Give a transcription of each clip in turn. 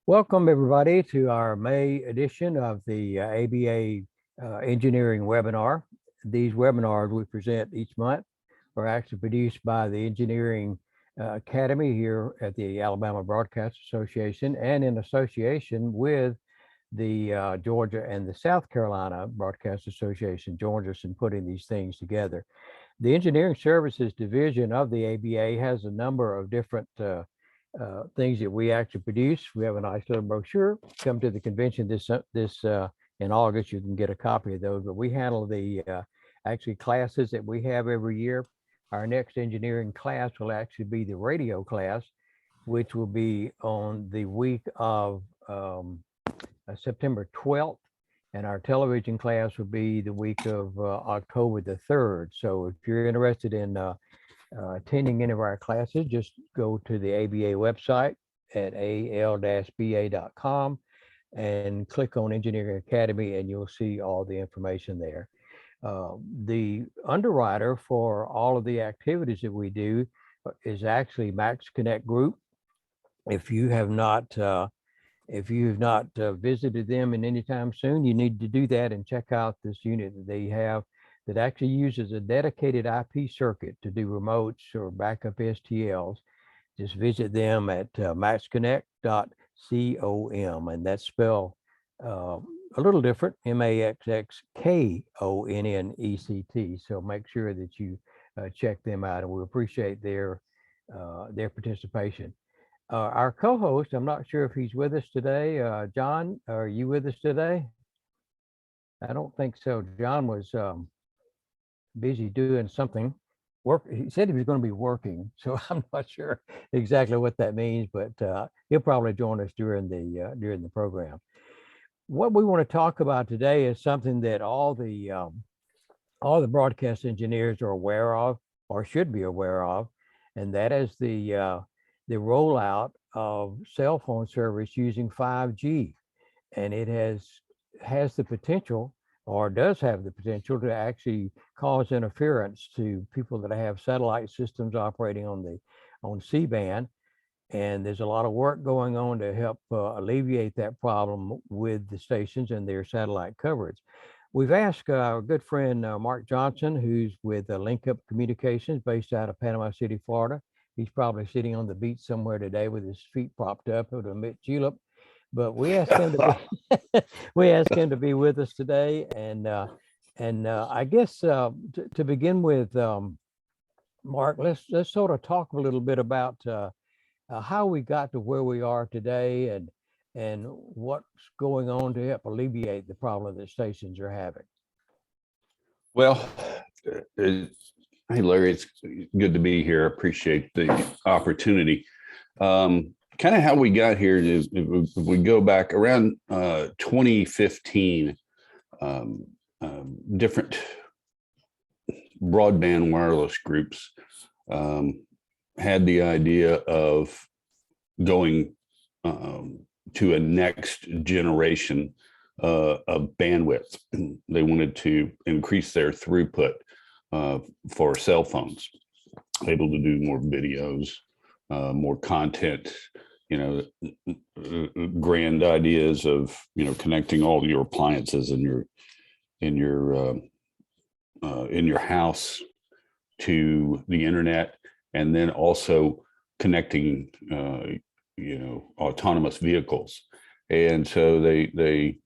Welcome, everybody, to our May edition of the ABA Engineering Webinar. These webinars we present each month are actually produced by the Engineering Academy here at the Alabama Broadcast Association and in association with the Georgia and the South Carolina Broadcast Association joins us in putting these things together. The Engineering Services Division of the ABA has a number of different things that we actually produce. We have a nice little brochure. Come to the convention this in August. You can get a copy of those. But we handle the actually classes that we have every year. Our next engineering class will actually be the radio class, which will be on the week of September 12th. And our television class will be the week of October the 3rd. So if you're interested in attending any of our classes, just go to the ABA website at al-ba.com and click on Engineering Academy and you'll see all the information there. The underwriter for all of the activities that we do is actually Max Connect Group. If you have not visited them in any time soon, you need to do that and check out this unit that they have that actually uses a dedicated IP circuit to do remotes or backup STLs. Just visit them at maxconnect.com, and that's spelled a little different, MAXXKONNECT. So make sure that you check them out, and we appreciate their participation. Our co-host, I'm not sure if he's with us today. John, are you with us today? I don't think so. John was busy doing something. He said he was going to be working, so I'm not sure exactly what that means, but he'll probably join us during the program. What we want to talk about today is something that all the broadcast engineers are aware of or should be aware of, and that is the rollout of cell phone service using 5G, and it has the potential, or does have the potential, to actually cause interference to people that have satellite systems operating on C-band. And there's a lot of work going on to help alleviate that problem with the stations and their satellite coverage. We've asked our good friend Mark Johnson, who's with Link Up Communications based out of Panama City, Florida. He's probably sitting on the beach somewhere today with his feet propped up with a mint julep. But we asked him to be with us today, and I guess to begin with, Mark, let's sort of talk a little bit about how we got to where we are today, and what's going on to help alleviate the problem that stations are having. Well, hey Larry, it's good to be here. Appreciate the opportunity. Kind of how we got here is, if we go back around 2015, different broadband wireless groups had the idea of going to a next generation of bandwidth. They wanted to increase their throughput for cell phones, able to do more videos, more content, grand ideas of, connecting all your appliances in your house to the internet, and then also connecting, autonomous vehicles. And so they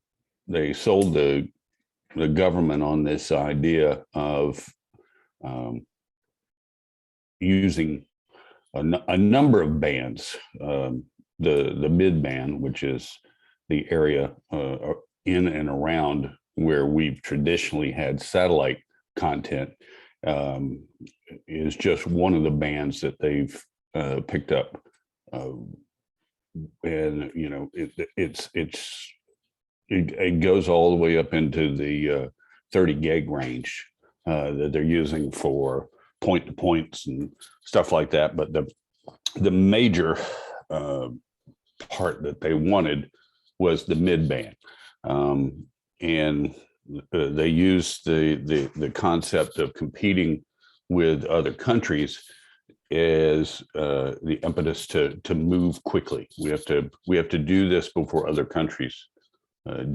sold the government on this idea of using a number of bands, the mid band, which is the area in and around where we've traditionally had satellite content, is just one of the bands that they've picked up, and it goes all the way up into the 30 gig range that they're using for point to points and stuff like that. But the major part that they wanted was the mid band, and they used the concept of competing with other countries is the impetus to move quickly. We have to do this before other countries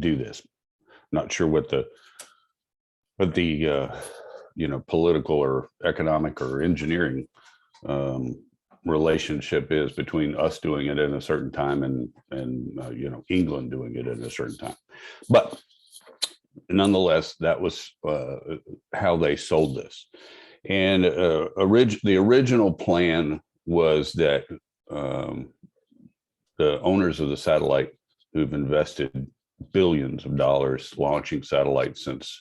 do this. Not sure what the political or economic or engineering relationship is between us doing it in a certain time and England doing it at a certain time. But nonetheless, that was how they sold this. And the original plan was that the owners of the satellite, who've invested billions of dollars launching satellites since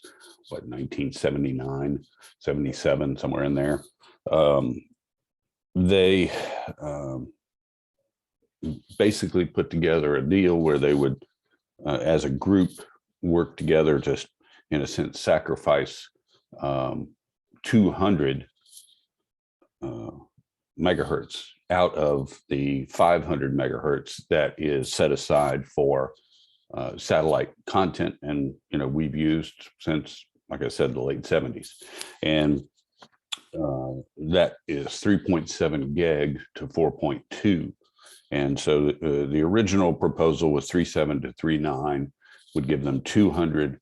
1979, 77, somewhere in there, they basically put together a deal where they would, as a group, work together to, in a sense, sacrifice 200 megahertz out of the 500 megahertz that is set aside for satellite content, and we've used since, like I said, the late 70s, and that is 3.7 gig to 4.2. And so the original proposal was 3.7 to 3.9 would give them 200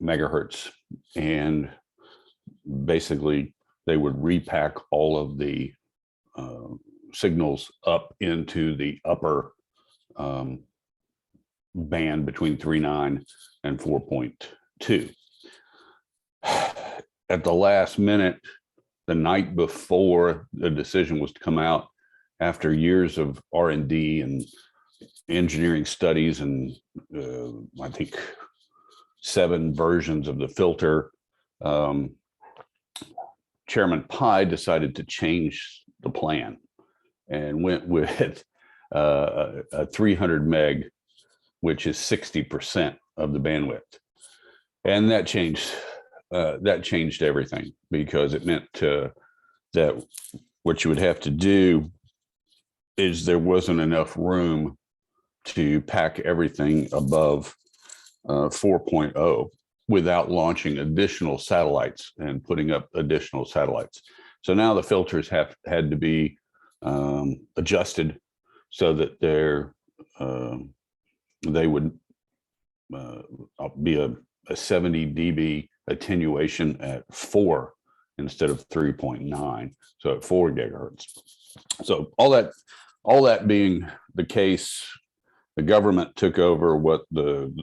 megahertz, and basically they would repack all of the signals up into the upper band between 3.9 and 4.2. At the last minute, the night before the decision was to come out, after years of R&D and engineering studies and I think 7 versions of the filter, Chairman Pai decided to change the plan and went with a 300 meg, which is 60% of the bandwidth. And that changed everything, because it meant that what you would have to do is there wasn't enough room to pack everything above 4.0 without launching additional satellites and putting up additional satellites. So now the filters had to be adjusted so that they would be a 70 dB attenuation at 4 instead of 3.9, so at 4 gigahertz. So all that being the case, the government took over what the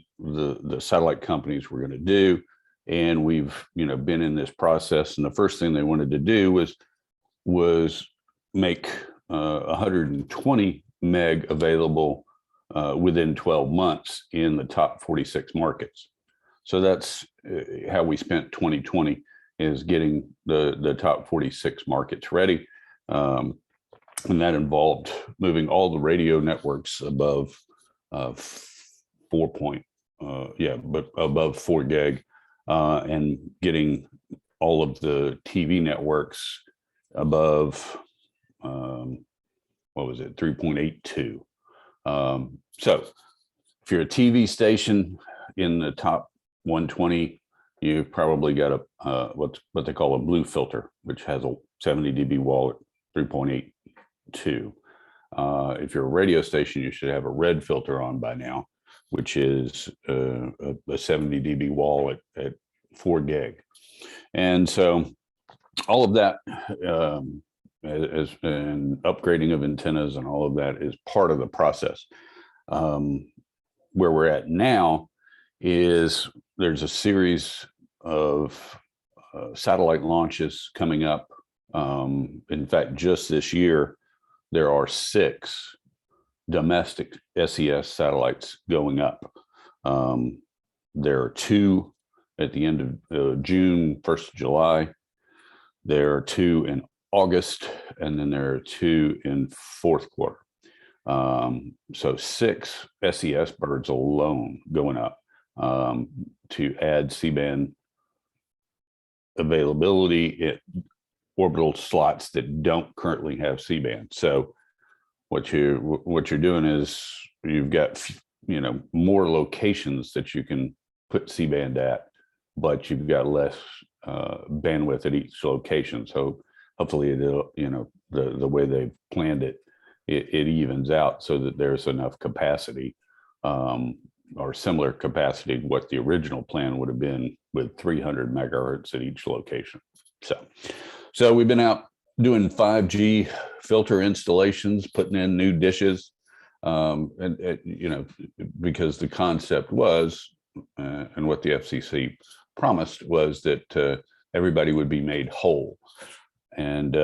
satellite companies were going to do, and we've been in this process. And the first thing they wanted to do was make 120 meg available within 12 months in the top 46 markets. So that's how we spent 2020, is getting the top 46 markets ready. And that involved moving all the radio networks above 4 gig, and getting all of the TV networks above 3.82. So if you're a TV station in the top 120, you've probably got a what they call a blue filter, which has a 70 dB wall at 3.82. If you're a radio station, you should have a red filter on by now, which is a 70 dB wall at 4 gig. And so all of that and upgrading of antennas and all of that is part of the process. Where we're at now is there's a series of satellite launches coming up. In fact, just this year, there are 6 domestic SES satellites going up. There are 2 at the end of June, 1st of July. There are 2 in August, and then there are 2 in 4th quarter. So 6 SES birds alone going up to add C-band availability at orbital slots that don't currently have C-band. So what you're doing is you've got more locations that you can put C-band at, but you've got less bandwidth at each location. So hopefully it'll, the way they planned it, it evens out so that there's enough capacity, or similar capacity to what the original plan would have been with 300 megahertz at each location. So we've been out doing 5G filter installations, putting in new dishes, because the concept was, and what the FCC promised was that everybody would be made whole. And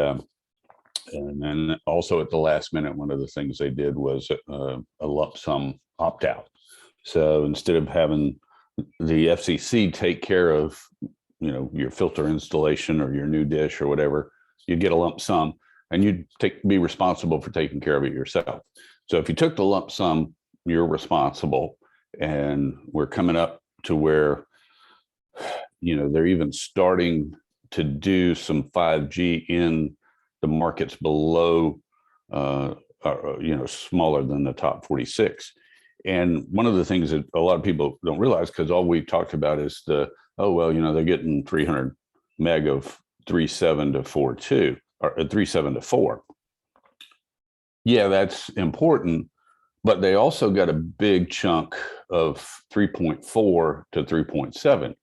then also at the last minute, one of the things they did was a lump sum opt out. So instead of having the FCC take care of, your filter installation or your new dish or whatever, you'd get a lump sum and you'd be responsible for taking care of it yourself. So if you took the lump sum, you're responsible. And we're coming up to where, they're even starting to do some 5G in the markets below, smaller than the top 46. And one of the things that a lot of people don't realize, because all we've talked about is they're getting 300 meg of 3.7 to 4.2 or 3.7 to 4. Yeah, that's important, but they also got a big chunk of 3.4 to 3.7.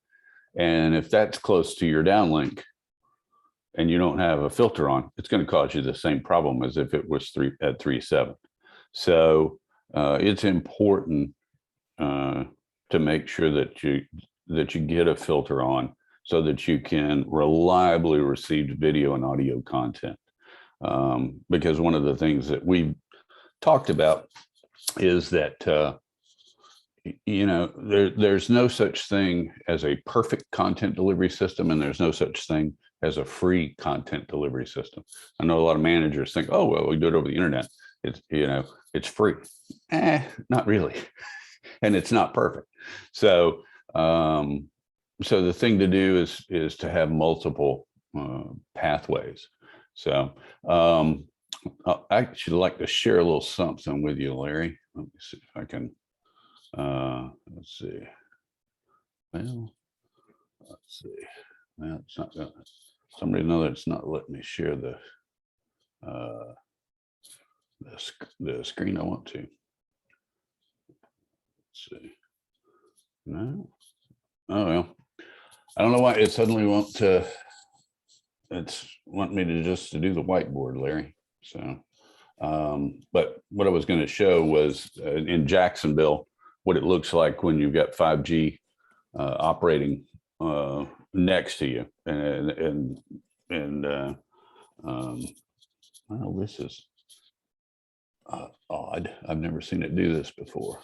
And if that's close to your downlink and you don't have a filter on, it's going to cause you the same problem as if it was 3.7. So it's important to make sure that you get a filter on so that you can reliably receive video and audio content. Because one of the things that we've talked about is that there's no such thing as a perfect content delivery system, and there's no such thing as a free content delivery system. I know a lot of managers think, oh, well, we do it over the internet. It's free. Not really. And it's not perfect. So the thing to do is to have multiple pathways. So I actually like to share a little something with you, Larry. Let me see if I can, let's see. Well, let's see. Well, it's not gonna, somebody know that it's not letting me share the screen I want to. Let's see. No. Oh, well, I don't know why it suddenly won't, it's want me to just to do the whiteboard, Larry. So, but what I was going to show was in Jacksonville, what it looks like when you've got 5G operating next to you. Well, this is odd. I've never seen it do this before.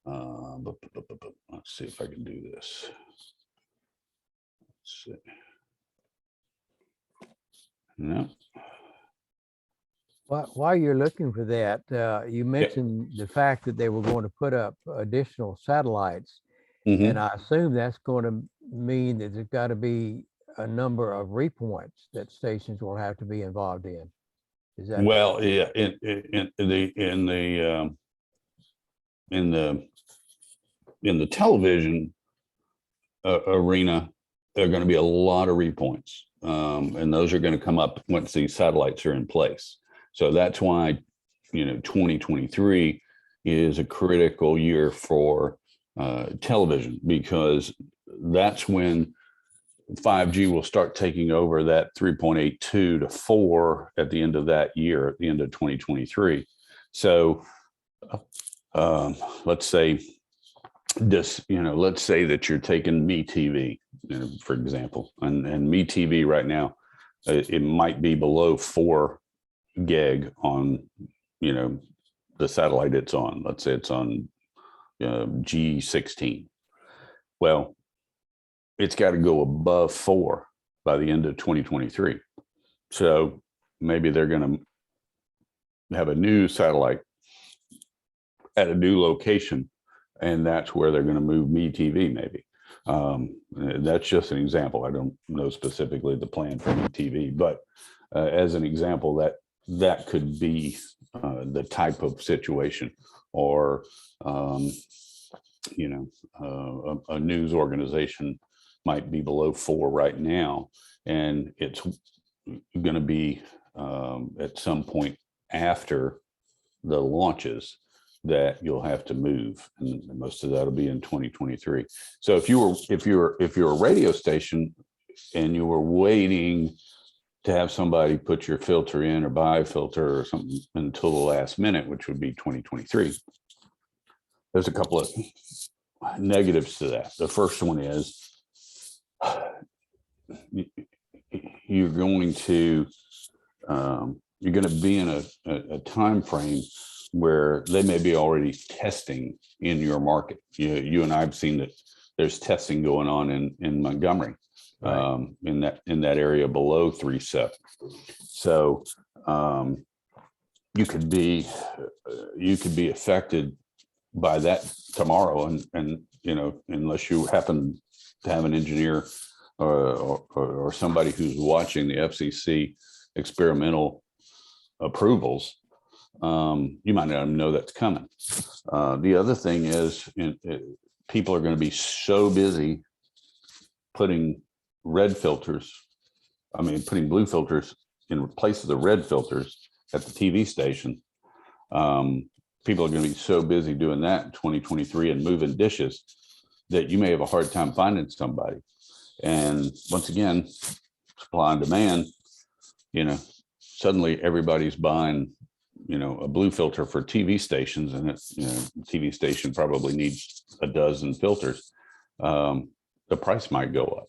But let's see if I can do this. Let's see. No. While you're looking for that, you mentioned the fact that they were going to put up additional satellites. Mhm. And I assume that's going to mean that there's got to be a number of repoints that stations will have to be involved in. Is that Well, yeah, in the television arena, there are going to be a lot of repoints, and those are going to come up once these satellites are in place. So that's why 2023 is a critical year for television, because that's when 5G will start taking over that 3.82 to 4 at the end of that year, at the end of 2023. So let's say this, let's say that you're taking MeTV, for example, and MeTV right now, it might be below 4 gig on, the satellite it's on. Let's say it's on G16. Well, it's got to go above 4 by the end of 2023. So maybe they're going to have a new satellite at a new location, and that's where they're going to move MeTV maybe. That's just an example. I don't know specifically the plan for MeTV, but as an example, that could be the type of situation, or a news organization might be below 4 right now, and it's going to be at some point after the launches that you'll have to move, and most of that will be in 2023. So if you're a radio station and you were waiting to have somebody put your filter in or buy a filter or something until the last minute, which would be 2023, there's a couple of negatives to that. The first one is you're going to be in a time frame where they may be already testing in your market. You and I've seen that there's testing going on in Montgomery, Right. in that area below 3.7. So you could be affected by that tomorrow, and unless you happen to have an engineer or somebody who's watching the FCC experimental approvals, you might not even know that's coming. The other thing is, people are going to be so busy putting putting blue filters in place of the red filters at the TV station. People are going to be so busy doing that in 2023 and moving dishes that you may have a hard time finding somebody. And once again, supply and demand, suddenly everybody's buying, a blue filter for TV stations, and TV station probably needs a dozen filters. The price might go up.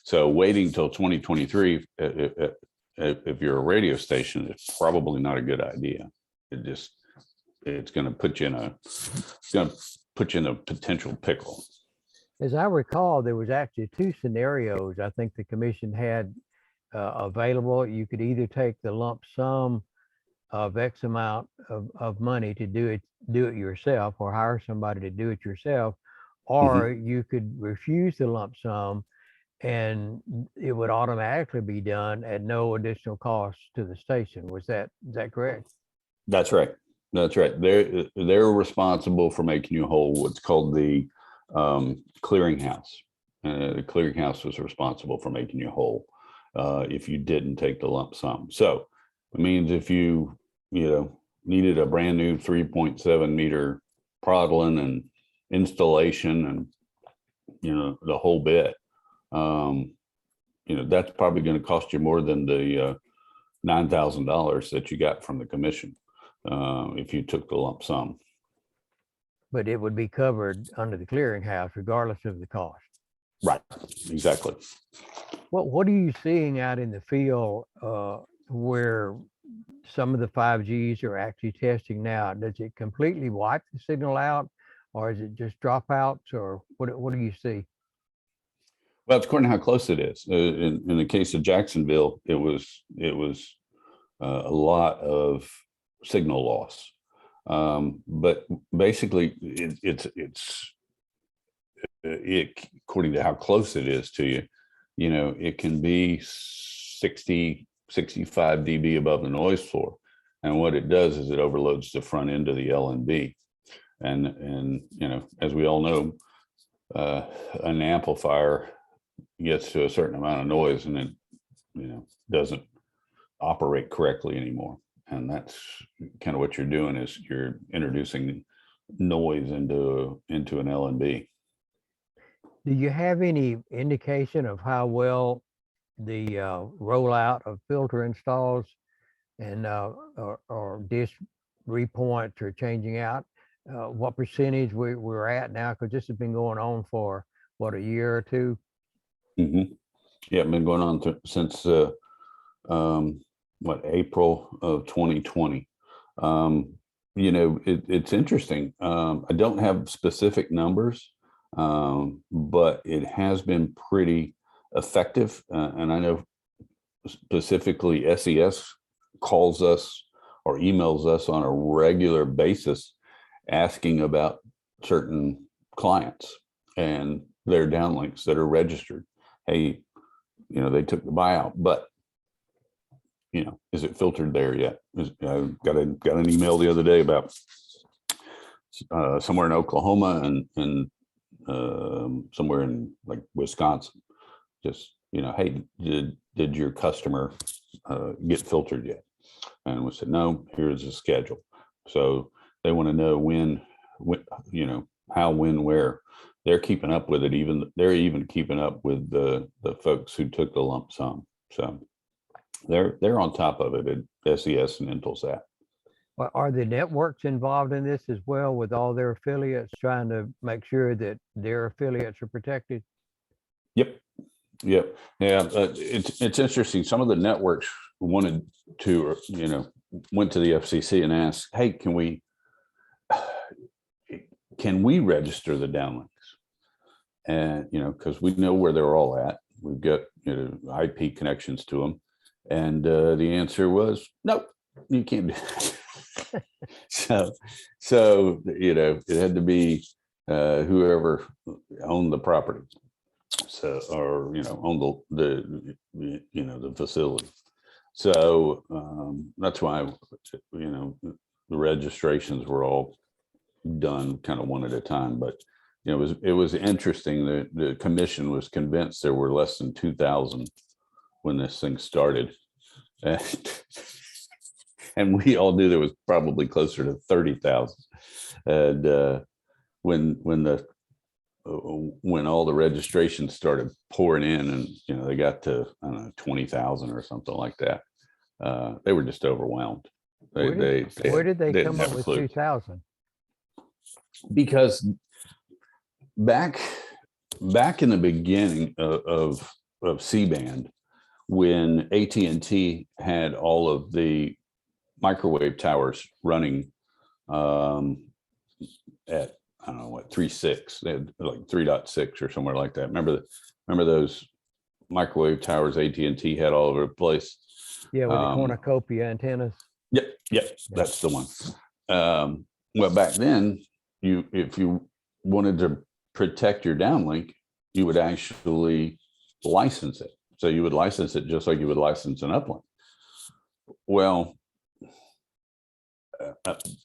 So waiting till 2023, if you're a radio station, it's probably not a good idea. It's going to put you in a potential pickle. As I recall, there was actually two scenarios I think the commission had available. You could either take the lump sum of X amount of money to do it yourself, or hire somebody to do it yourself, or you could refuse the lump sum and it would automatically be done at no additional cost to the station. Is that correct? That's right. They're responsible for making you whole. What's called the clearinghouse. The clearinghouse was responsible for making you whole if you didn't take the lump sum. So it means if you needed a brand new 3.7 meter Prodlin and installation and the whole bit, that's probably going to cost you more than the $9,000 that you got from the commission if you took the lump sum. But it would be covered under the clearinghouse regardless of the cost. Right, exactly. What are you seeing out in the field where some of the 5Gs are actually testing now? Does it completely wipe the signal out, or is it just dropouts, or what do you see? Well, it's according to how close it is. In the case of Jacksonville, it was a lot of signal loss. But basically, according to how close it is to you, it can be 60, 65 dB above the noise floor. And what it does is it overloads the front end of the LNB. And as we all know, an amplifier gets to a certain amount of noise and it, doesn't operate correctly anymore. And that's kind of what you're doing, is you're introducing noise into an LNB. Do you have any indication of how well the rollout of filter installs and or dish repoints are changing out? What percentage we're at now? Because this has been going on for what, a year or two? Mm-hmm. Yeah, been going on since April of 2020. It's interesting. I don't have specific numbers, but it has been pretty effective. And I know specifically SES calls us or emails us on a regular basis asking about certain clients and their downlinks that are registered. Hey, they took the buyout, but is it filtered there yet? Got an email the other day about somewhere in Oklahoma and somewhere in like Wisconsin. Just hey, did your customer get filtered yet. And we said, no, here's the schedule. So they want to know when, you know, how, when, where. They're keeping up with it. They're even keeping up with the folks who took the lump sum. So they're on top of it at SES and Intelsat. Well, are the networks involved in this as well with all their affiliates, trying to make sure that their affiliates are protected? Yep. Yeah. It's interesting. Some of the networks wanted to, you know, went to the FCC and asked, hey, can we register the downlinks? And, you know, because we know where they're all at. We've got, you know, IP connections to them. And the answer was, nope, you can't do that. So, you know, it had to be whoever owned the property. So, or, you know, owned the you know, the facility. So that's why, you know, the registrations were all done kind of one at a time. But you know, it was interesting that the commission was convinced there were less than 2,000 when this thing started, and we all knew there was probably closer to 30,000. And when all the registrations started pouring in, and you know, they got to, I don't know, 20,000 or something like that, they were just overwhelmed. Where did they didn't come have up a with clue. 2,000? Because back in the beginning of C-band, when AT&T had all of the microwave towers running at, I don't know what, 3.6, they had like 3.6 or somewhere like that. Remember those microwave towers AT&T had all over the place? Yeah, with the cornucopia antennas. Yep, that's the one. Well, back then, if you wanted to protect your downlink, you would actually license it. So you would license it just like you would license an uplink. Well,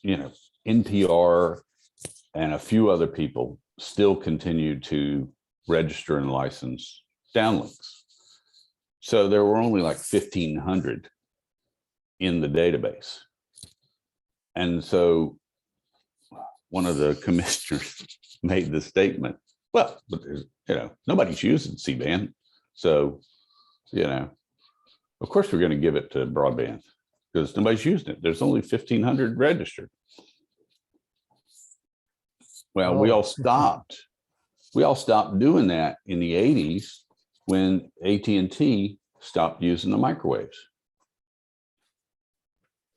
you know, NPR and a few other people still continue to register and license downlinks. So there were only like 1,500 in the database. And so one of the commissioners made the statement, well, but there's, you know, nobody's using C-band. So, you know, of course we're going to give it to broadband because nobody's using it. There's only 1,500 registered. Well, we all stopped. We all stopped doing that in the 80s when AT&T stopped using the microwaves.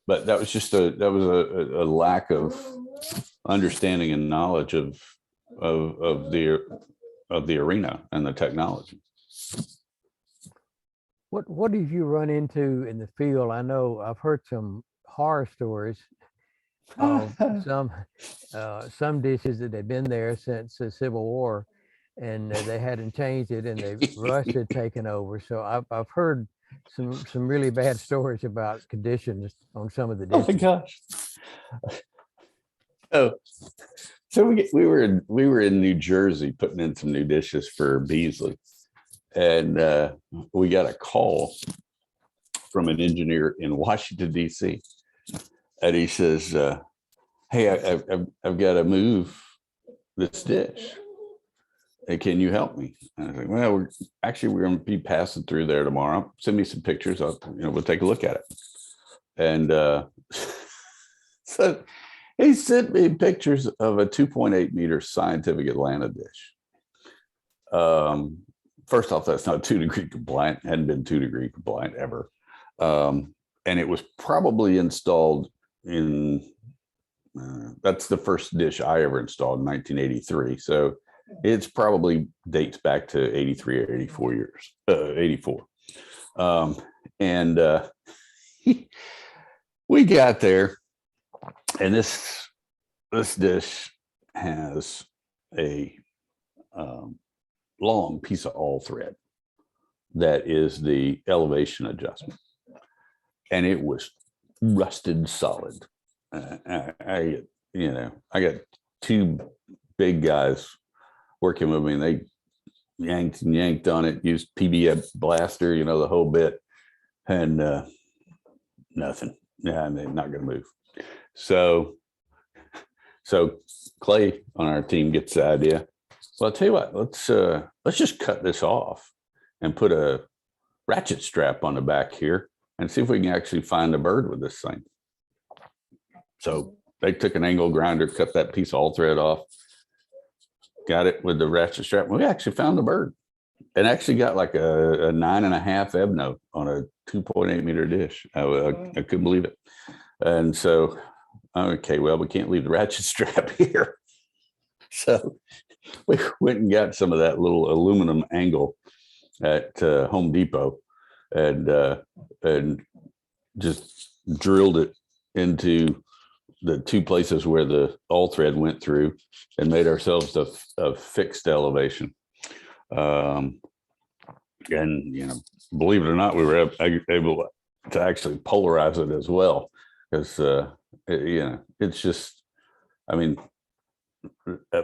But that was just a lack of understanding and knowledge of the arena and the technology. What did you run into in the field? I know I've heard some horror stories of some dishes that have been there since the Civil War, and they hadn't changed it, and the rust had taken over. So I've heard some really bad stories about conditions on some of the dishes. Oh my gosh! So we were in New Jersey putting in some new dishes for Beasley, and we got a call from an engineer in Washington D.C. and he says, "Hey, I've got to move this dish. Hey, can you help me?" And I was like, "Well, we're going to be passing through there tomorrow. Send me some pictures. We'll take a look at it." And so he sent me pictures of a 2.8 meter Scientific Atlanta dish. First off, that's not 2 degree compliant. Hadn't been 2 degree compliant ever. And it was probably installed in, that's the first dish I ever installed in 1983. So it's probably dates back to 83 or 84 years, 84. We got there, and this dish has a long piece of all thread that is the elevation adjustment, and it was rusted solid. I got 2 big guys working with me, and they yanked on it, used PBF blaster, the whole bit. and nothing. Yeah, and they're not going to move. So Clay on our team gets the idea. Well, I'll tell you what, let's just cut this off and put a ratchet strap on the back here and see if we can actually find a bird with this thing. So they took an angle grinder, cut that piece of all thread off, got it with the ratchet strap. We actually found the bird, and actually got like a 9.5 ebb note on a 2.8 meter dish. I couldn't believe it. And so, okay, well, we can't leave the ratchet strap here. So we went and got some of that little aluminum angle at Home Depot, and just drilled it into the two places where the all thread went through, and made ourselves a fixed elevation. And believe it or not, we were able to actually polarize it as well, because it's just, I mean,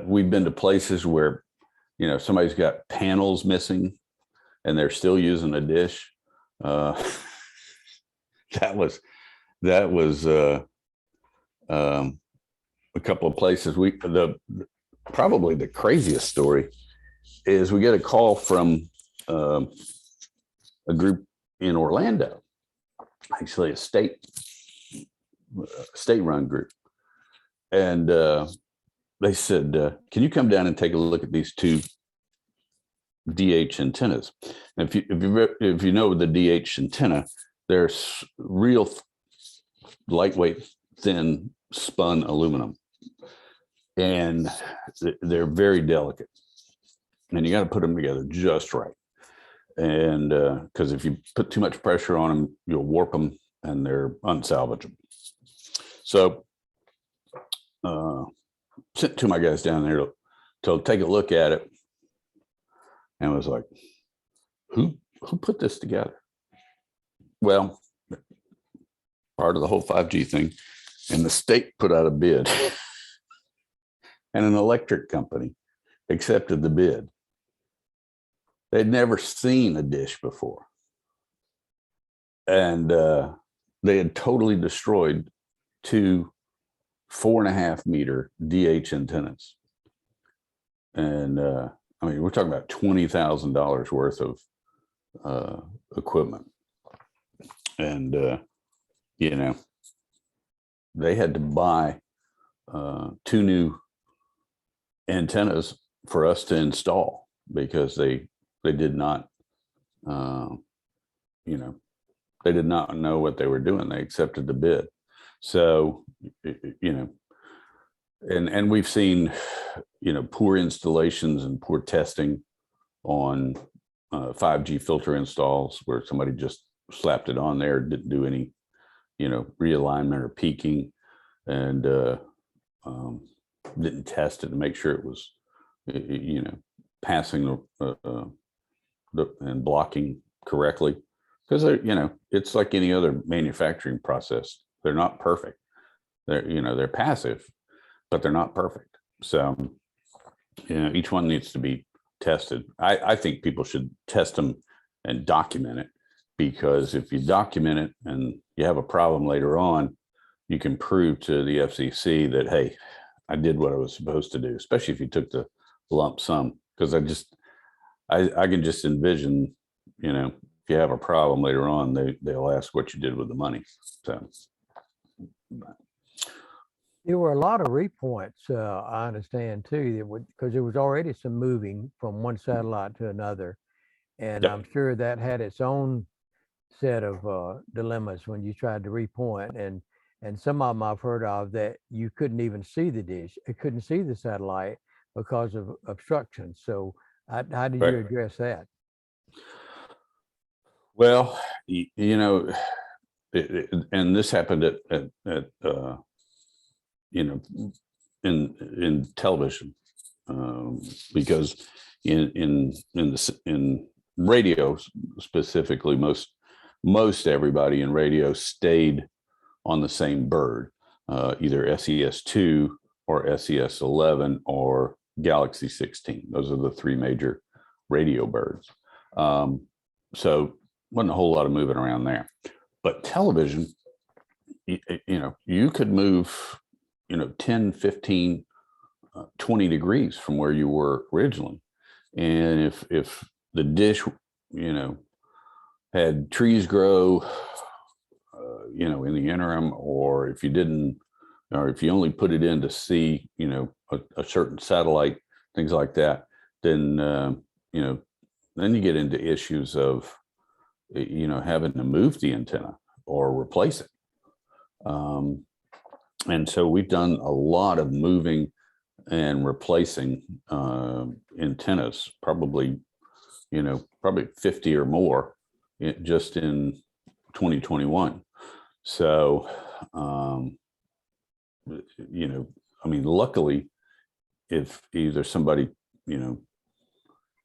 we've been to places where somebody's got panels missing and they're still using a dish. That was a couple of places. Probably the craziest story is we get a call from a group in Orlando, actually a state-run group, and they said, "Can you come down and take a look at these two DH antennas?" And if you know the DH antenna, they're real lightweight, thin spun aluminum, and they're very delicate, and you got to put them together just right. And because if you put too much pressure on them, you'll warp them, and they're unsalvageable. So sent two of my guys down there to take a look at it, and was like, who put this together? Well, part of the whole 5G thing, and the state put out a bid, and an electric company accepted the bid. They'd never seen a dish before, and they had totally destroyed two 4.5 meter DH antennas. And I mean, we're talking about $20,000 worth of equipment. And, they had to buy 2 new antennas for us to install, because they did not, they did not know what they were doing. They accepted the bid. So, and we've seen, poor installations and poor testing on 5G filter installs, where somebody just slapped it on there, didn't do any, realignment or peaking, and didn't test it to make sure it was, passing and blocking correctly. Because it's like any other manufacturing process. They're not perfect. They're passive, but they're not perfect. So, each one needs to be tested. I think people should test them and document it, because if you document it and you have a problem later on, you can prove to the FCC that, hey, I did what I was supposed to do, especially if you took the lump sum. Because I can just envision, if you have a problem later on, they'll ask what you did with the money. So There were a lot of repoints, I understand too, because there was already some moving from one satellite to another. And Yep. I'm sure that had its own set of dilemmas when you tried to repoint. And some of them I've heard of that you couldn't even see the dish. It couldn't see the satellite because of obstruction. So how did you Right. address that? Well, and this happened at in television, because in radio specifically, most everybody in radio stayed on the same bird, either SES2 or SES11 or Galaxy 16. Those are the 3 major radio birds. So wasn't a whole lot of moving around there. But television, you could move, 10, 15, 20 degrees from where you were originally. And if the dish, had trees grow, in the interim, or if you didn't, or if you only put it in to see, a certain satellite, things like that, then, then you get into issues of, having to move the antenna or replace it. And so we've done a lot of moving and replacing antennas, probably 50 or more just in 2021. So, luckily, if either somebody,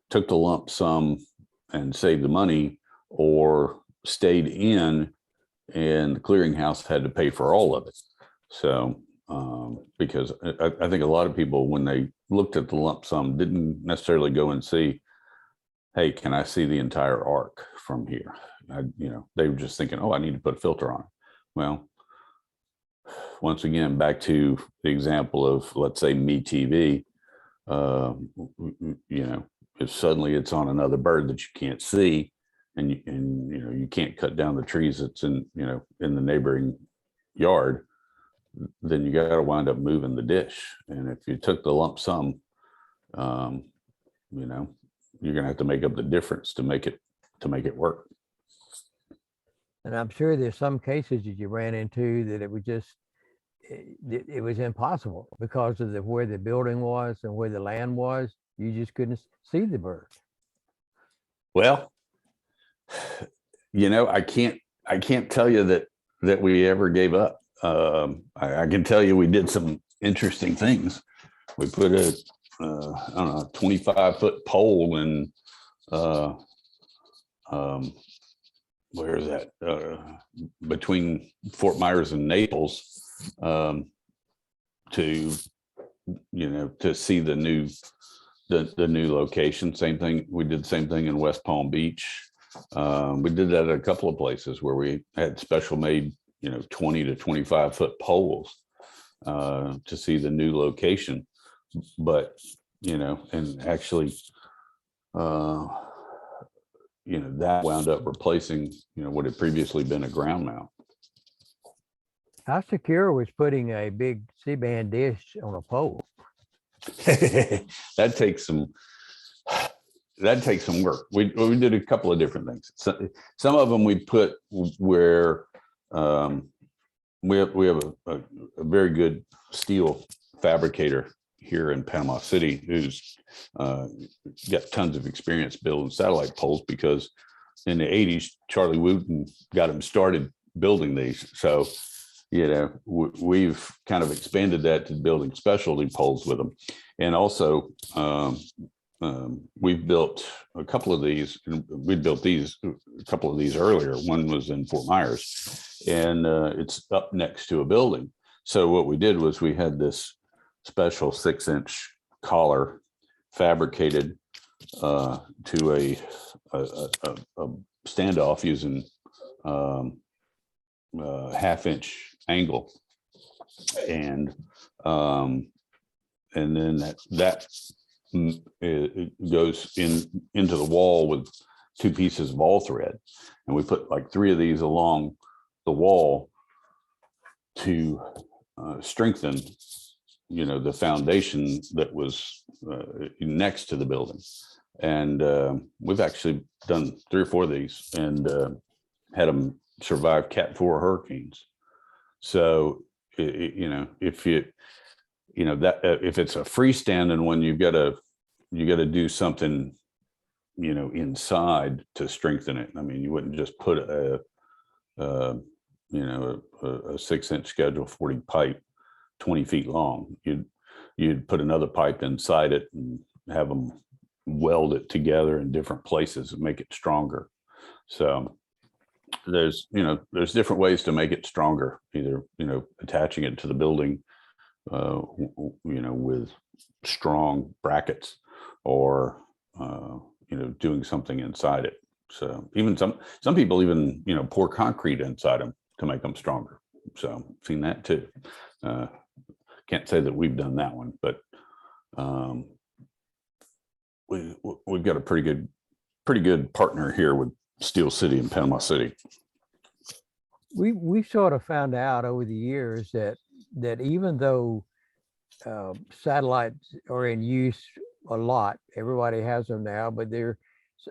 took the lump sum and saved the money, or stayed in and the clearinghouse had to pay for all of it. So, because I think a lot of people, when they looked at the lump sum, didn't necessarily go and see, hey, can I see the entire arc from here? They were just thinking, oh, I need to put a filter on it. Well, once again, back to the example of, let's say, MeTV, if suddenly it's on another bird that you can't see, and you can't cut down the trees that's in the neighboring yard, then you got to wind up moving the dish. And if you took the lump sum, you're gonna have to make up the difference to make it work. And I'm sure there's some cases that you ran into that it was just, it was impossible because of where the building was and where the land was. You just couldn't see the bird. Well, I can't tell you that we ever gave up. I can tell you we did some interesting things. We put a 25-foot pole in, where is that? Between Fort Myers and Naples, to see the new location. Same thing. We did the same thing in West Palm Beach. We did that at a couple of places where we had special made, 20 to 25-foot poles to see the new location. But, and actually, that wound up replacing, what had previously been a ground mount. How secure was putting a big C-band dish on a pole? That takes some work. We did a couple of different things. Some of them we put where we have a very good steel fabricator here in Panama City who's got tons of experience building satellite poles, because in the 80s Charlie Wooten got him started building these. So we've kind of expanded that to building specialty poles with them. And also we've built a couple of these, and we built a couple of these earlier. One was in Fort Myers, and it's up next to a building. So what we did was we had this special 6-inch collar fabricated to a standoff using half-inch angle, and then that it goes into the wall with 2 pieces of all thread, and we put like 3 of these along the wall to strengthen the foundation that was next to the building. And we've actually done 3 or 4 of these and had them survive Cat 4 hurricanes. So if if it's a freestanding one, you got to do something inside to strengthen it. I mean, you wouldn't just put a 6-inch Schedule 40 pipe 20 feet long. You'd put another pipe inside it and have them weld it together in different places and make it stronger. So there's different ways to make it stronger, either attaching it to the building with strong brackets, or doing something inside it. So even some people even, pour concrete inside them to make them stronger. So seen that too. Can't say that we've done that one, but we've got a pretty good partner here with Steel City and Panama City. We sort of found out over the years that even though satellites are in use a lot, everybody has them now, but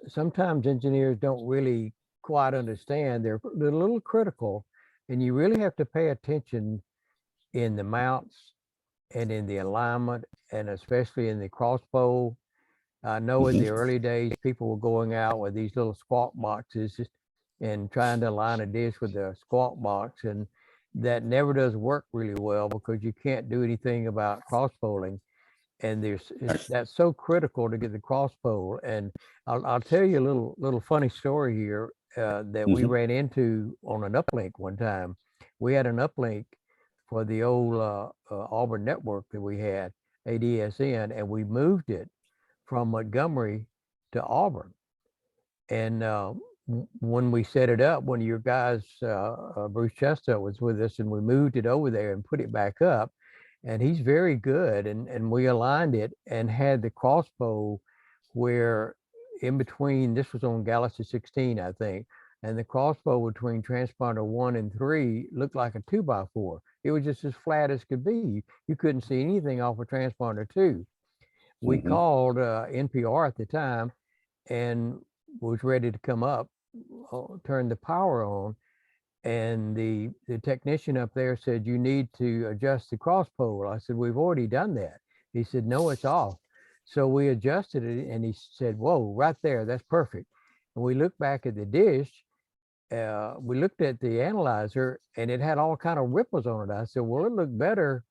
sometimes engineers don't really quite understand. They're a little critical, and you really have to pay attention in the mounts and in the alignment, and especially in the crossbow. I know in the early days, people were going out with these little squawk boxes and trying to align a dish with the squawk box, and that never does work really well because you can't do anything about crossbowing. And that's so critical to get the crossbow. And I'll tell you a little funny story here that we ran into on an uplink one time. We had an uplink for the old Auburn network that we had, ADSN, and we moved it from Montgomery to Auburn. And when we set it up, one of your guys, Bruce Chestnut, was with us, and we moved it over there and put it back up. And he's very good. And we aligned it and had the crossbow where in between, this was on Galaxy 16, I think, and the crossbow between transponder 1 and 3 looked like a 2x4. It was just as flat as could be. You couldn't see anything off of transponder 2. We called NPR at the time and was ready to come up, turn the power on. And the technician up there said, you need to adjust the crossbow. I said, we've already done that. He said, no, it's off. So we adjusted it, and he said, whoa, right there, that's perfect. And we looked back at the dish, we looked at the analyzer, and it had all kind of ripples on it. I said, well, it looked better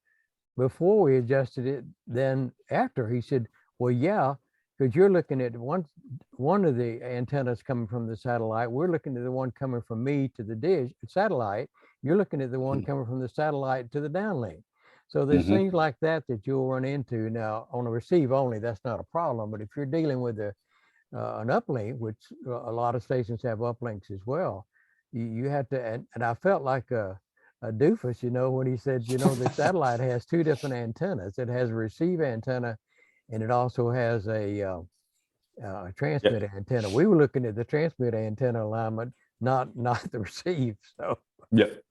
before we adjusted it than after. He said, well, yeah, because you're looking at one of the antennas coming from the satellite. We're looking at the one coming from me to the dish satellite. You're looking at the one coming from the satellite to the downlink. So there's things like that you'll run into. Now on a receive only, that's not a problem. But if you're dealing with an uplink, which a lot of stations have uplinks as well, you have to. And I felt like a doofus, when he said, the satellite has two different antennas. It has a receive antenna, and it also has a transmit antenna. We were looking at the transmit antenna alignment, not the receive. So Yep.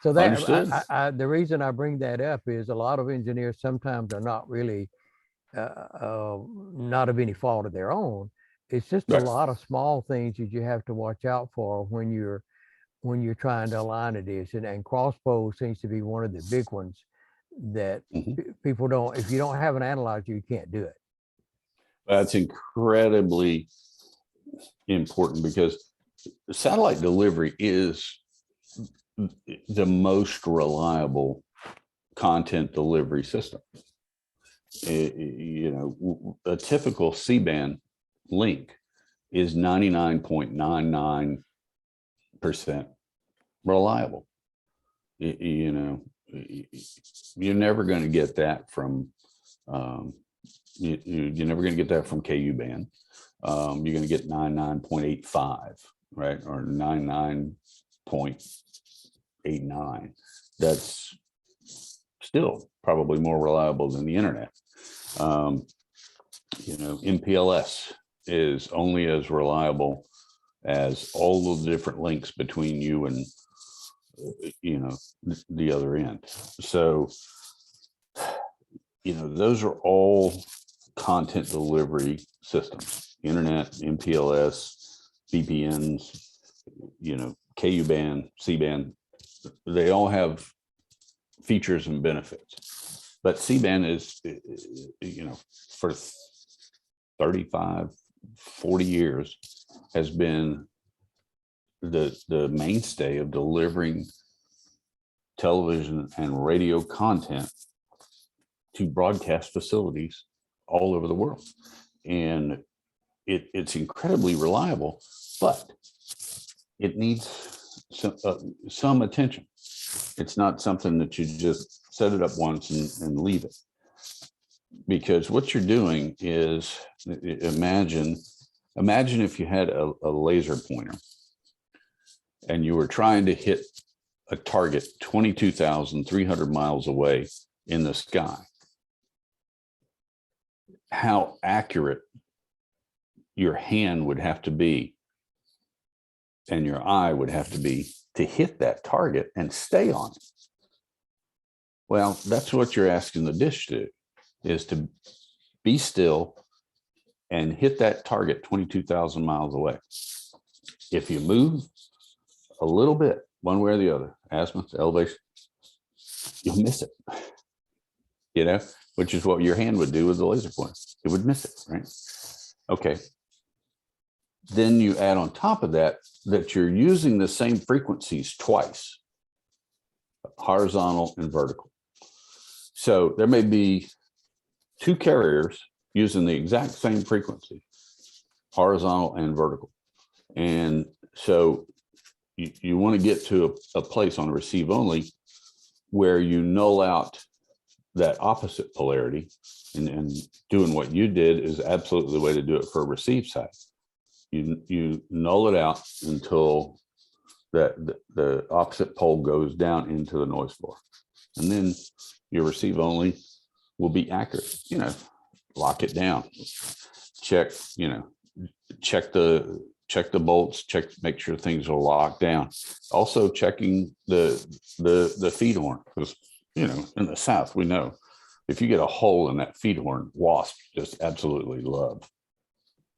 So that the reason I bring that up is a lot of engineers sometimes are not really not of any fault of their own. It's just a lot of small things that you have to watch out for when you're trying to align a dish, and crossbow seems to be one of the big ones that people don't. If you don't have an analyzer, you can't do it. That's incredibly important because satellite delivery is the most reliable content delivery system. A typical C-band link is 99.99% reliable. You're never going to get that from you're never going to get that from KU band. You're going to get 99.85, right, or 99.89. That's still probably more reliable than the internet. MPLS is only as reliable as all of the different links between you and the other end. So those are all content delivery systems: internet, MPLS, VPNs, KU band, C band. They all have features and benefits, but C band is, for 35, 40 years has been the mainstay of delivering television and radio content to broadcast facilities all over the world. And it's incredibly reliable, but it needs some attention. It's not something that you just set it up once and leave it. Because what you're doing is, imagine Imagine if you had a laser pointer and you were trying to hit a target 22,300 miles away in the sky. How accurate your hand would have to be and your eye would have to be to hit that target and stay on it. Well, that's what you're asking the dish to do, is to be still and hit that target 22,000 miles away. If you move a little bit, one way or the other, azimuth, elevation, you'll miss it, you know, which is what your hand would do with the laser pointer. It would miss it, right? Okay. Then you add on top of that, that you're using the same frequencies twice, horizontal and vertical. So there may be two carriers using the exact same frequency, horizontal and vertical. And so you want to get to a place on receive only where you null out that opposite polarity, and doing what you did is absolutely the way to do it for a receive side. You null it out until the opposite pole goes down into the noise floor. And then your receive only will be accurate, you know, lock it down, check, you know, check the bolts, make sure things are locked down. Also checking the feed horn, because, you know, in the South, we know if you get a hole in that feed horn, wasps just absolutely love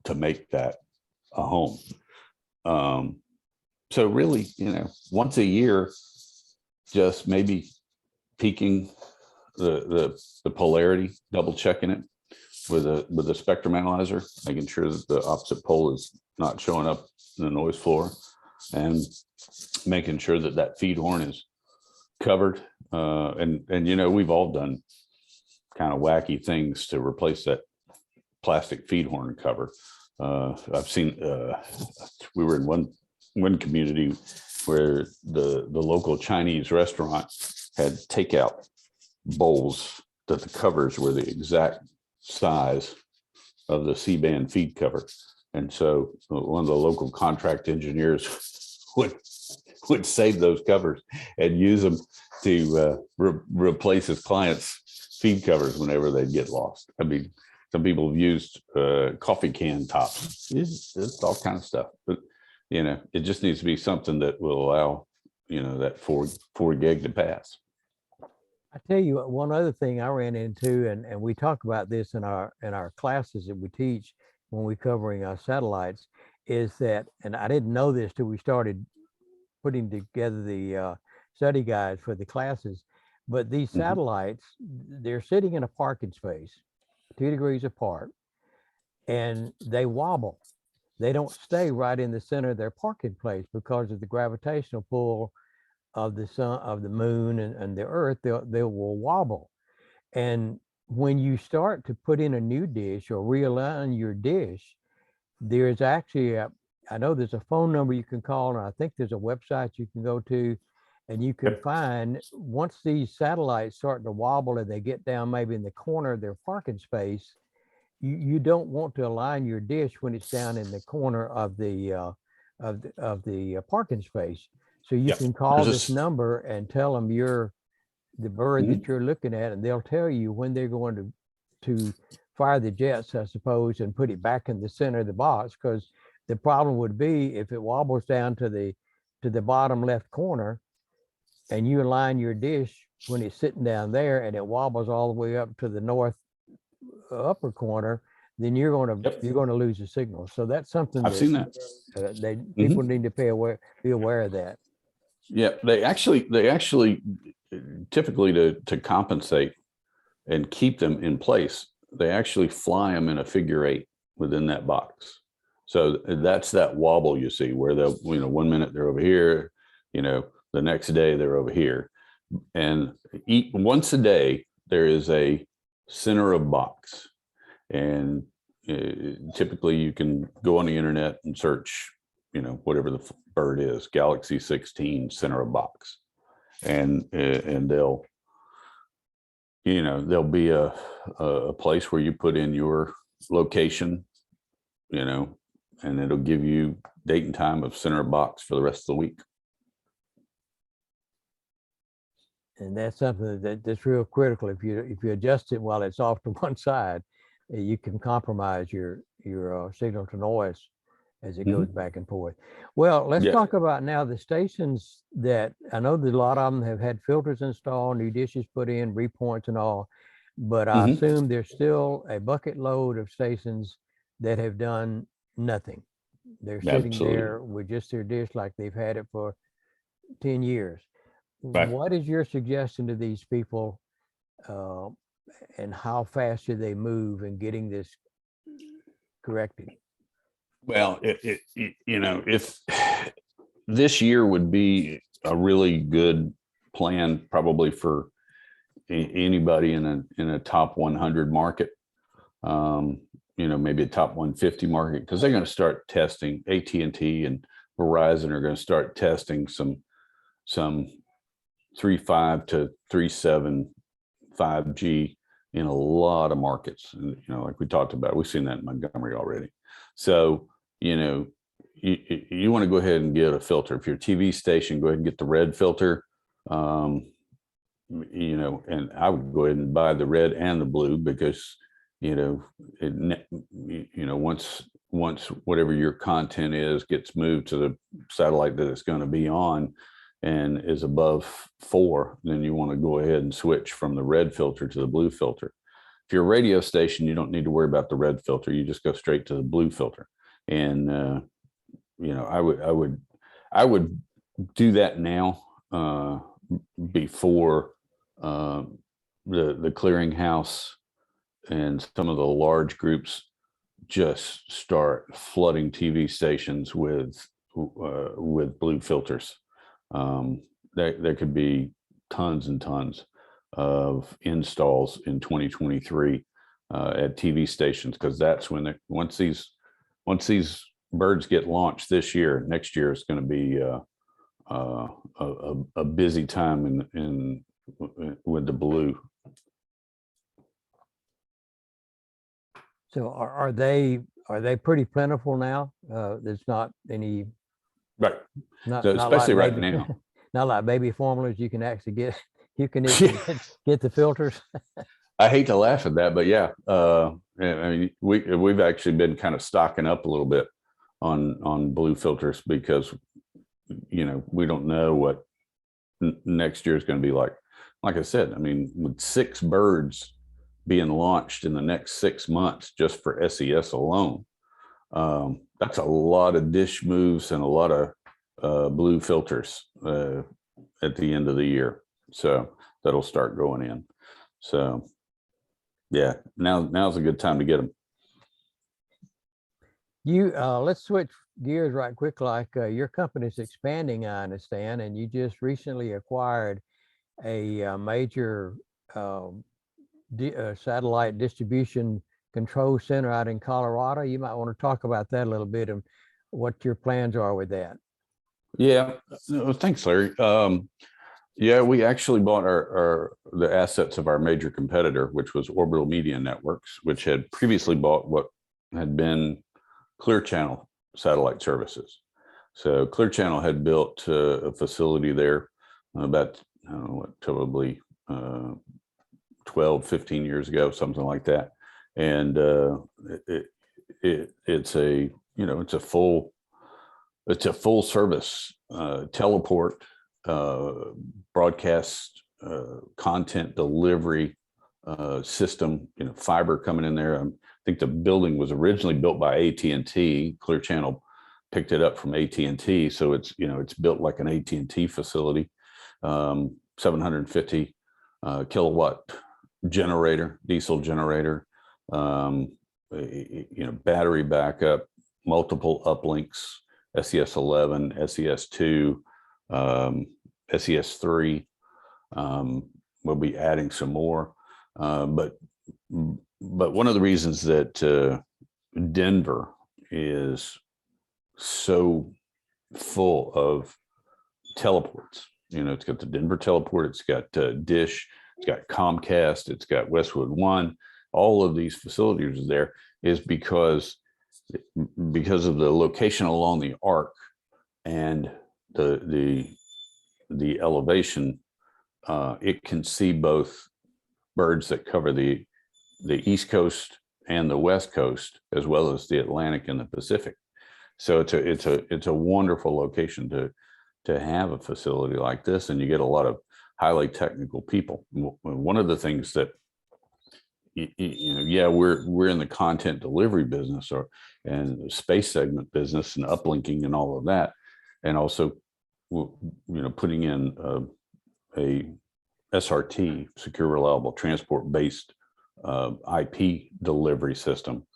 to make that a home. So really, you know, once a year, just maybe peeking the polarity, double checking it with a spectrum analyzer, making sure that the opposite pole is not showing up in the noise floor, and making sure that that feed horn is covered. And you know, we've all done kind of wacky things to replace that plastic feed horn cover. I've seen, we were in one community where the local Chinese restaurant had takeout bowls that the covers were the exact size of the C-band feed cover. And so one of the local contract engineers would save those covers and use them to replace his clients' feed covers whenever they'd get lost. I mean, some people have used coffee can tops. It's all kind of stuff. But, you know, it just needs to be something that will allow, you know, that 4 gig to pass. I tell you one other thing I ran into, and we talk about this in our classes that we teach when we're covering our satellites, is that, and I didn't know this till we started putting together the study guides for the classes, but these satellites, they're sitting in a parking space 2 degrees apart, and they wobble. They don't stay right in the center of their parking place because of the gravitational pull of the sun, of the moon, and the earth. They will wobble. And when you start to put in a new dish or realign your dish, there's actually I know there's a phone number you can call, and I think there's a website you can go to, and you can find, once these satellites start to wobble and they get down maybe in the corner of their parking space, you don't want to align your dish when it's down in the corner of the parking space. So you can call this number and tell them you're the bird that you're looking at, and they'll tell you when they're going to fire the jets, I suppose, and put it back in the center of the box. Because the problem would be if it wobbles down to the bottom left corner, and you align your dish when it's sitting down there, and it wobbles all the way up to the north upper corner, then you're going to lose the signal. So that's something I've seen that. People need to be aware of that. Yeah, they actually typically to compensate and keep them in place, they actually fly them in a figure 8 within that box. So that's that wobble you see, where they'll, you know, 1 minute they're over here, you know, the next day they're over here. And once a day, there is a center of box. And typically you can go on the internet and search, you know, whatever the bird is, Galaxy 16 center of box. And there'll be a place where you put in your location, you know, and it'll give you date and time of center of box for the rest of the week. And that's something that's real critical. If you adjust it while it's off to one side, you can compromise your signal to noise as it goes back and forth. Well, let's talk about now the stations that I know that a lot of them have had filters installed, new dishes put in, repoints and all, but I assume there's still a bucket load of stations that have done nothing. They're sitting there with just their dish like they've had it for 10 years. Right. What is your suggestion to these people, and how fast should they move in getting this corrected? Well, if this year would be a really good plan, probably for anybody in a top 100 market, maybe a top 150 market, because they're going to start testing. AT&T and Verizon are going to start testing some 3.5 to 3.7 5G in a lot of markets. And, like we talked about, we've seen that in Montgomery already. So, you want to go ahead and get a filter. If you're a TV station, go ahead and get the red filter. And I would go ahead and buy the red and the blue, because, once whatever your content is gets moved to the satellite that it's going to be on and is above 4, then you want to go ahead and switch from the red filter to the blue filter. If you're a radio station, you don't need to worry about the red filter. You just go straight to the blue filter. And, I would do that now, before the clearinghouse and some of the large groups just start flooding TV stations with blue filters. There could be tons and tons of installs in 2023 at TV stations, because that's when once these birds get launched this year, next year is going to be a busy time with the blue. So are they pretty plentiful now? There's not any, right? Not especially like right now. Not like baby formulas. You can actually get the filters. I hate to laugh at that, but yeah, I mean, we've actually been kind of stocking up a little bit on blue filters, because we don't know what next year is going to be like. Like I said, I mean, with 6 birds being launched in the next 6 months just for SES alone, that's a lot of dish moves and a lot of blue filters at the end of the year. So that'll start going in. So yeah, now's a good time to get them. Let's switch gears right quick. Like your company's expanding, I understand, and you just recently acquired a major satellite distribution control center out in Colorado. You might want to talk about that a little bit and what your plans are with that. Yeah, thanks, Larry. Yeah, we actually bought the assets of our major competitor, which was Orbital Media Networks, which had previously bought what had been Clear Channel satellite services. So Clear Channel had built a facility there about, I don't know, probably 12, 15 years ago, something like that. And it's a full service teleport, broadcast, content delivery system, fiber coming in there. I think the building was originally built by AT&T. Clear Channel picked it up from AT&T. So it's built like an AT&T facility, 750 kilowatt generator, diesel generator, battery backup, multiple uplinks, SES-11, SES-2, SES-3. We'll be adding some more, but one of the reasons that Denver is so full of teleports, it's got the Denver teleport, it's got Dish, it's got Comcast, it's got Westwood One, all of these facilities there, is because because of the location along the arc and the elevation, it can see both birds that cover the East Coast and the West Coast, as well as the Atlantic and the Pacific. So it's a wonderful location to have a facility like this, and you get a lot of highly technical people. One of the things that yeah, we're in the content delivery business and the space segment business and uplinking and all of that, and also putting in a SRT, secure reliable transport based IP delivery system.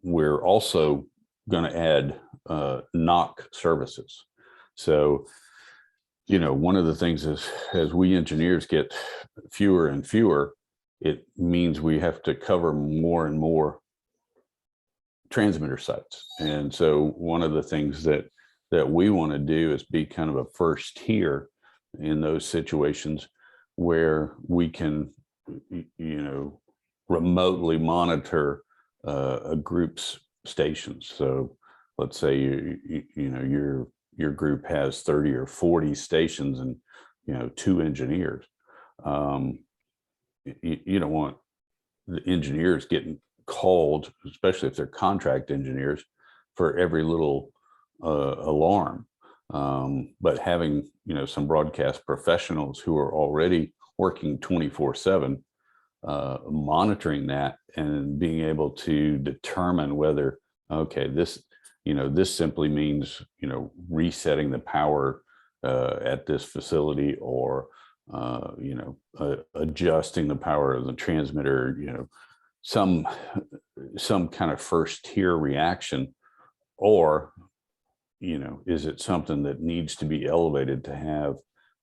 We're also going to add NOC services. So, one of the things is, as we engineers get fewer and fewer, it means we have to cover more and more transmitter sites. And so one of the things that we want to do is be kind of a first tier in those situations where we can, remotely monitor a group's stations. So let's say your group has 30 or 40 stations and 2 engineers. You don't want the engineers getting called, especially if they're contract engineers, for every little alarm. But having some broadcast professionals who are already working 24/7, monitoring that and being able to determine whether, okay, this simply means resetting the power at this facility, or adjusting the power of the transmitter, some kind of first tier reaction, or is it something that needs to be elevated to have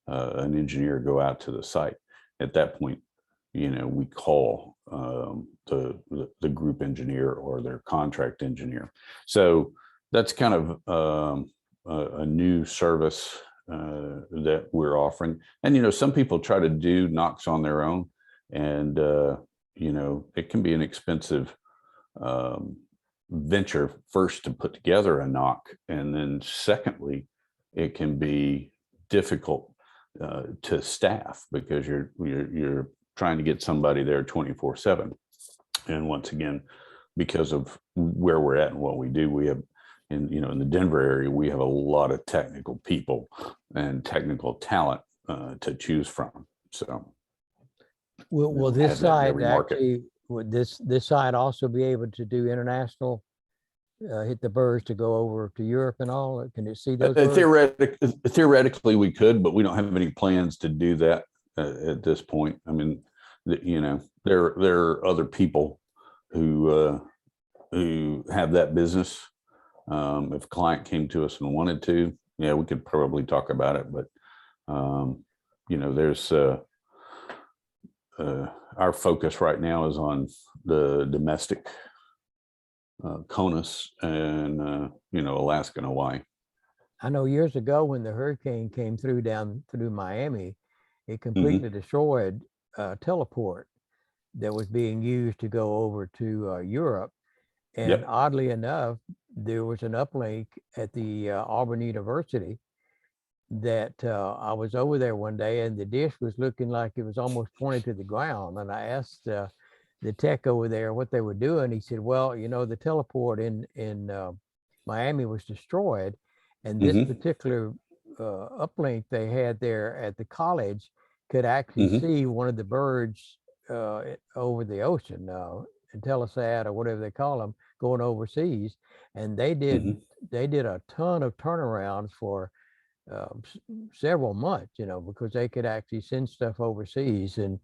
an engineer go out to the site? At that point, we call the group engineer or their contract engineer. So that's kind of a new service that we're offering. And some people try to do NOCs on their own, and it can be an expensive venture, first to put together a NOC, and then secondly, it can be difficult to staff, because you're trying to get somebody there 24/7. And once again, because of where we're at and what we do, we have in the Denver area, we have a lot of technical people and technical talent to choose from. So will this side actually, would this side also be able to do international, hit the birds to go over to Europe and all? Can it see those birds? Theoretically we could, but we don't have any plans to do that at this point. I mean, there are other people who have that business. If a client came to us and wanted to, yeah, we could probably talk about it. But there's our focus right now is on the domestic CONUS and Alaska and Hawaii. I know years ago when the hurricane came through down through Miami, it completely destroyed a teleport that was being used to go over to Europe. And oddly enough, there was an uplink at the Auburn University that I was over there one day, and the dish was looking like it was almost pointed to the ground. And I asked the tech over there what they were doing. He said, well, the teleport in Miami was destroyed, and this particular uplink they had there at the college could actually see one of the birds over the ocean, Telesat or whatever they call them, going overseas. And they did a ton of turnarounds for several months, because they could actually send stuff overseas, and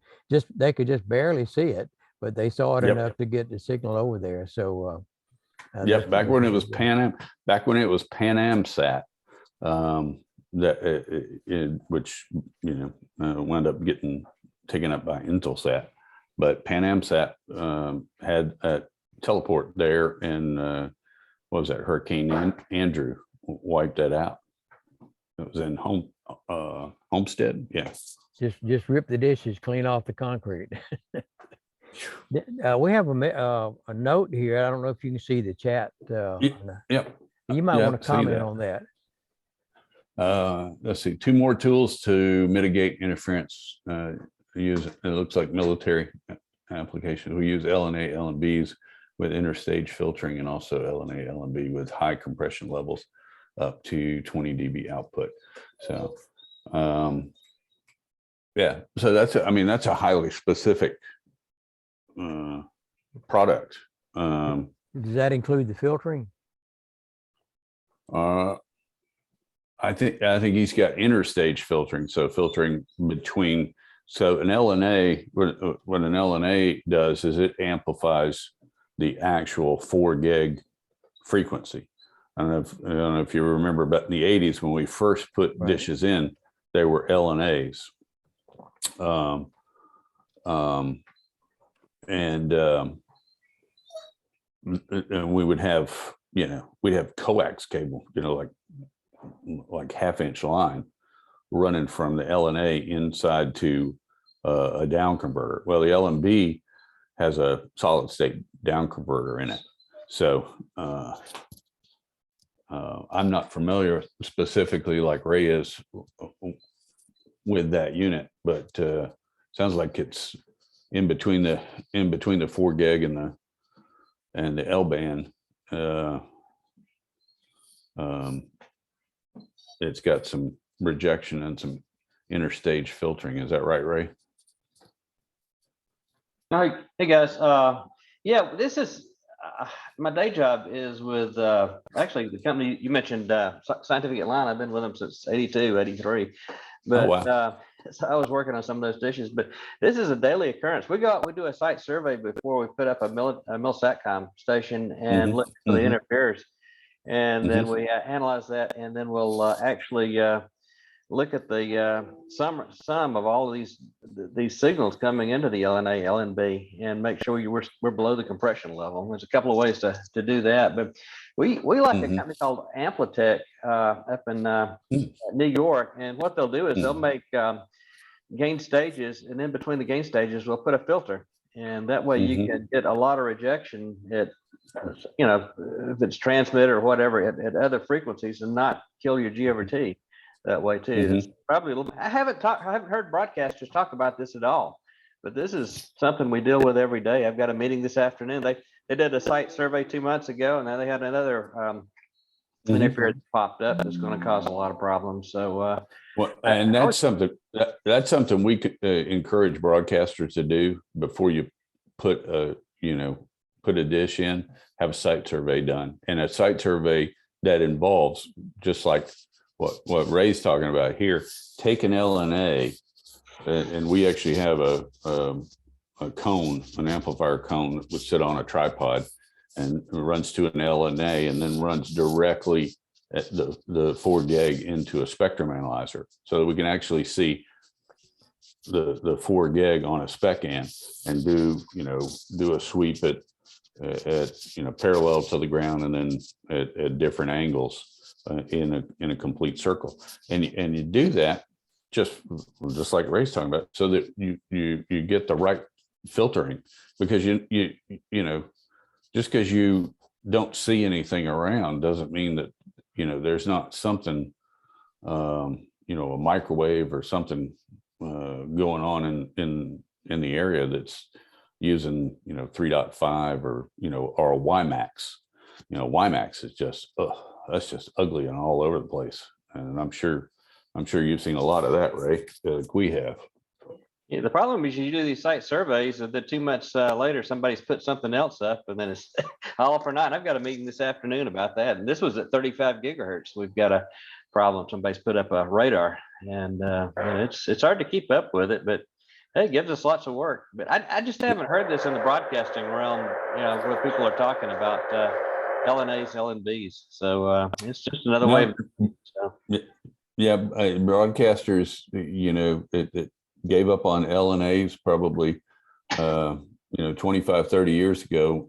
they could just barely see it, but they saw it enough to get the signal over there. So back when it was Pan Am Sat, which wound up getting taken up by Intelsat, but Pan Am Sat had a teleport there, and what was that, Hurricane Andrew wiped that out. It was in Homestead. Yeah. Just rip the dishes, clean off the concrete. We have a note here. I don't know if you can see the chat. Yep. You might want to See comment that. on that. Let's see, 2 more tools to mitigate interference. Use, it looks like military applications. We use LNA, LNBs with interstage filtering, and also LNA, LNB with high compression levels up to 20 dB output. So, yeah, so that's, I mean, that's a highly specific product. Does that include the filtering? I think he's got interstage filtering, so filtering between. So an LNA, what an LNA does is it amplifies the actual 4 gig frequency. I don't know if you remember, but in the 80s when we first put dishes in, they were LNAs, and we would have, we'd have coax cable, like 1/2-inch line running from the LNA inside to a down converter. Well, the LNB has a solid state down converter in it. So I'm not familiar specifically like Ray is with that unit, but sounds like it's in between the 4 gig and the L band. It's got some rejection and some interstage filtering. Is that right, Ray? Hi, hey guys. Yeah, this is my day job is with actually the company you mentioned, Scientific Atlanta. I've been with them since 82, 83. But wow. So I was working on some of those dishes, but this is a daily occurrence. We do a site survey before we put up a MilSatcom station and look for the interferers. And then we analyze that, and then we'll actually look at the sum of all of these signals coming into the LNA, LNB, and make sure we're below the compression level. There's a couple of ways to do that, but we like a company called Amplitech up in New York, and what they'll do is they'll make gain stages, and in between the gain stages, we'll put a filter, and that way you can get a lot of rejection at if it's transmit or whatever at other frequencies, and not kill your G over T that way too. It's probably a little. I haven't heard broadcasters talk about this at all, but this is something we deal with every day. I've got a meeting this afternoon. They did a site survey 2 months ago, and now they had another interference popped up that's going to cause a lot of problems. So, well, and that's something we could encourage broadcasters to do before you put a dish in. Have a site survey done, and a site survey that involves, just like what Ray's talking about here, take an LNA, and we actually have a cone, an amplifier cone that would sit on a tripod and runs to an LNA, and then runs directly at the 4 gig into a spectrum analyzer, so that we can actually see the 4 gig on a spec an and do a sweep at parallel to the ground, and then at different angles in a complete circle. And you do that just like Ray's talking about, so that you get the right filtering, because just because you don't see anything around doesn't mean that there's not something a microwave or something going on in the area that's using 3.5 or a WiMAX. WiMAX is just that's just ugly and all over the place, and I'm sure you've seen a lot of that, Ray, like we have. Yeah, the problem is you do these site surveys, and then 2 months later somebody's put something else up, and then it's all for naught. I've got a meeting this afternoon about that, and this was at 35 gigahertz. We've got a problem. Somebody's put up a radar, and it's hard to keep up with it, but hey, it gives us lots of work. But I just haven't heard this in the broadcasting realm, where people are talking about LNAs, LNBs. So it's just another way of Yeah, broadcasters, it gave up on LNAs probably 25, 30 years ago,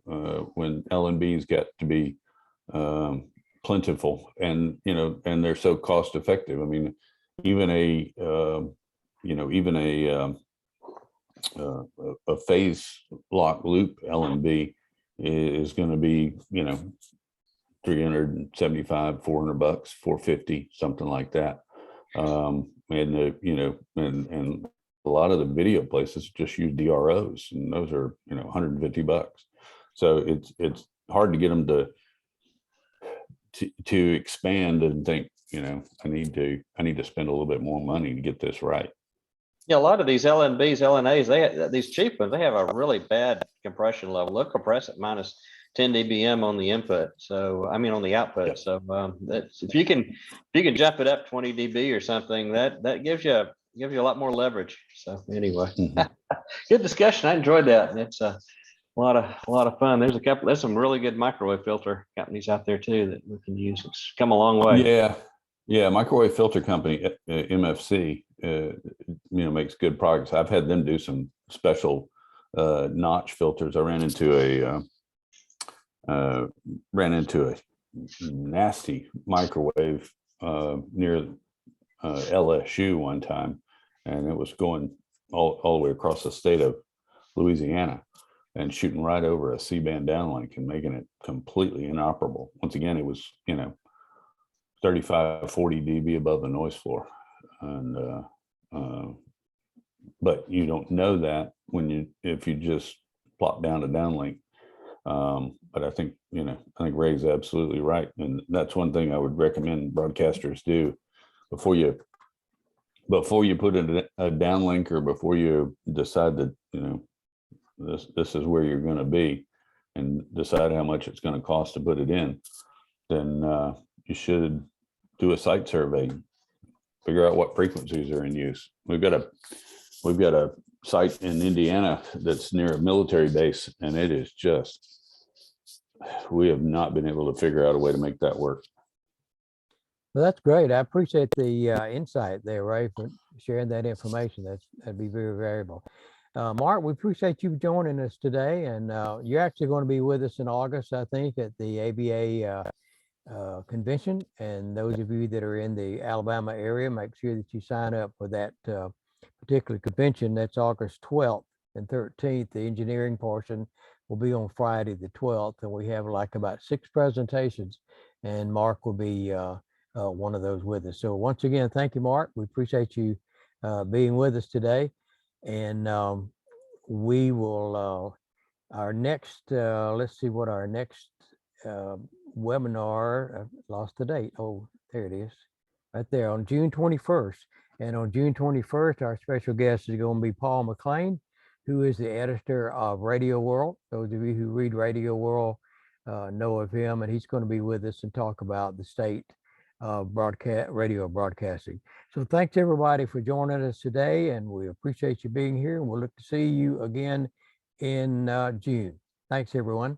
when LNBs got to be plentiful, and they're so cost effective. I mean, even a a phase lock loop LNB is going to be, 375, $400, 450, something like that. And and a lot of the video places just use DROs, and those are, $150. So it's hard to get them to expand and think, I need to spend a little bit more money to get this right. Yeah, a lot of these LNBs, LNAs, these cheap ones, they have a really bad compression level. They'll compress at minus 10 dBm on the input. So, I mean, on the output. Yep. So, that's, if you can jump it up 20 dB or something, that gives you a lot more leverage. So anyway, good discussion. I enjoyed that. It's a lot of fun. There's some really good microwave filter companies out there too that we can use. It's come a long way. Yeah. Microwave filter company, MFC, makes good progress. I've had them do some special notch filters. I ran into a nasty microwave near LSU one time, and it was going all the way across the state of Louisiana and shooting right over a C-band downlink and making it completely inoperable. Once again, it was 35, 40 dB above the noise floor, and but you don't know that if you just plop down a downlink. But I think Ray's absolutely right, and that's one thing I would recommend broadcasters do before you put in a downlink, or before you decide that this is where you're going to be, and decide how much it's going to cost to put it in. Then you should do a site survey, figure out what frequencies are in use. We've got a site in Indiana that's near a military base, and it is just, we have not been able to figure out a way to make that work. Well, that's great. I appreciate the insight there, Ray, for sharing that information. That'd be very valuable. Mark, we appreciate you joining us today, and you're actually going to be with us in August, I think, at the ABA convention. And those of you that are in the Alabama area, make sure that you sign up for that particular convention. That's August 12th and 13th. The engineering portion will be on Friday the 12th, and we have like about 6 presentations, and Mark will be one of those with us. So once again, thank you, Mark. We appreciate you being with us today. And we will, our next, let's see what our next webinar, I lost the date. Oh, there it is, right there, on June 21st. And on June 21st, our special guest is going to be Paul McLean, who is the editor of Radio World. Those of you who read Radio World know of him, and he's going to be with us and talk about the state of radio broadcasting. So thanks everybody for joining us today, and we appreciate you being here, and we'll look to see you again in June. Thanks everyone.